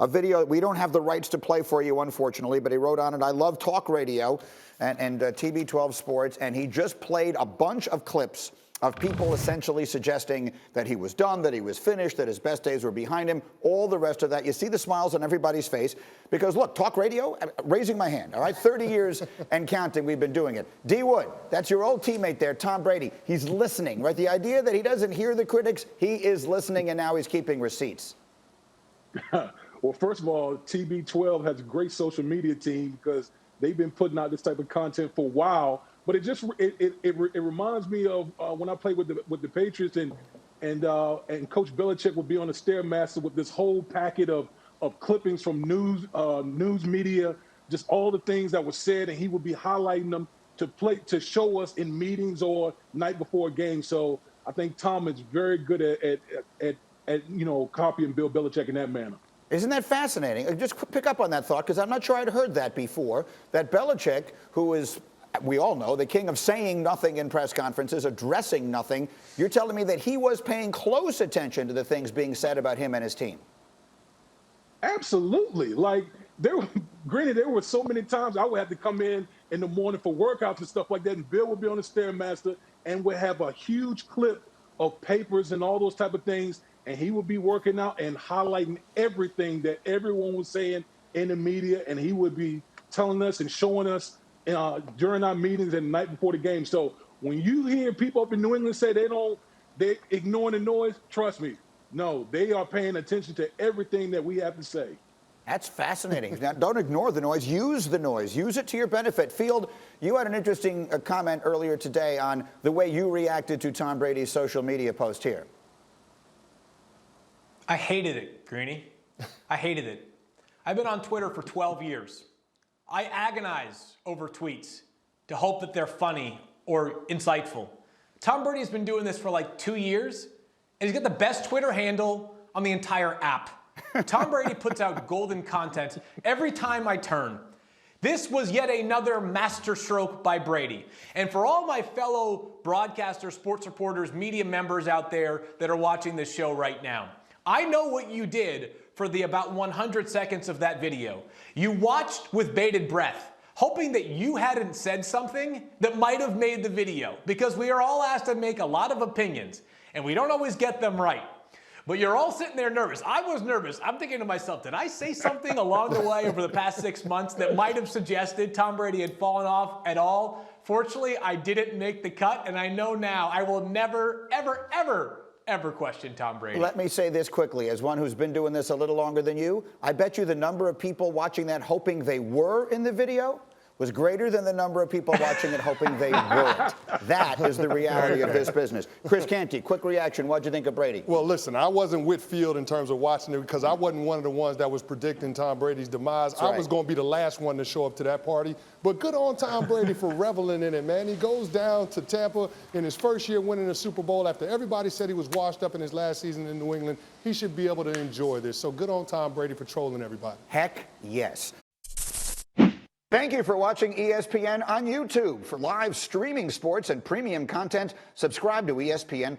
a video we don't have the rights to play for you, unfortunately, but he wrote on it, "I love talk radio and TB12 Sports," and he just played a bunch of clips of people essentially suggesting that he was done, that he was finished, that his best days were behind him, all the rest of that. You see the smiles on everybody's face because, look, talk radio, raising my hand, all right? 30 years and counting we've been doing it. D. Wood, that's your old teammate there, Tom Brady. He's listening, right? The idea that he doesn't hear the critics, he is listening, and now he's keeping receipts. Well, first of all, TB12 has a great social media team because they've been putting out this type of content for a while. But it reminds me of when I played with the Patriots and Coach Belichick would be on the Stairmaster with this whole packet of clippings from news media, just all the things that were said, and he would be highlighting them to show us in meetings or night before a game. So I think Tom is very good at copying Bill Belichick in that manner. Isn't that fascinating? Just pick up on that thought, because I'm not sure I'd heard that before, that Belichick, who is, we all know, the king of saying nothing in press conferences, addressing nothing, you're telling me that he was paying close attention to the things being said about him and his team. Absolutely. Like, granted, there were so many times I would have to come in the morning for workouts and stuff like that, and Bill would be on the Stairmaster and would have a huge clip of papers and all those type of things, and he would be working out and highlighting everything that everyone was saying in the media, and he would be telling us and showing us during our meetings and the night before the game. So when you hear people up in New England say they're ignoring the noise, trust me, no, they are paying attention to everything that we have to say. That's fascinating. Now, don't ignore the noise. Use the noise. Use it to your benefit. Field, you had an interesting comment earlier today on the way you reacted to Tom Brady's social media post here. I hated it, Greeny. I hated it. I've been on Twitter for 12 years. I agonize over tweets to hope that they're funny or insightful. Tom Brady's been doing this for like 2 years, and he's got the best Twitter handle on the entire app. Tom Brady puts out golden content every time I turn. This was yet another masterstroke by Brady. And for all my fellow broadcasters, sports reporters, media members out there that are watching this show right now, I know what you did for the about 100 seconds of that video. You watched with bated breath, hoping that you hadn't said something that might have made the video, because we are all asked to make a lot of opinions, and we don't always get them right. But you're all sitting there nervous. I was nervous. I'm thinking to myself, did I say something along the way over the past 6 months that might have suggested Tom Brady had fallen off at all? Fortunately, I didn't make the cut, and I know now I will never, ever question Tom Brady. Let me say this quickly. As one who's been doing this a little longer than you, I bet you the number of people watching that hoping they were in the video was greater than the number of people watching it hoping they weren't. That is the reality of this business. Chris Canty, quick reaction. What'd you think of Brady? Well, listen, I wasn't with Field in terms of watching it because I wasn't one of the ones that was predicting Tom Brady's demise. That's right. I was going to be the last one to show up to that party. But good on Tom Brady for reveling in it, man. He goes down to Tampa in his first year winning the Super Bowl after everybody said he was washed up in his last season in New England. He should be able to enjoy this. So good on Tom Brady for trolling everybody. Heck yes. Thank you for watching ESPN on YouTube. For live streaming sports and premium content, subscribe to ESPN+.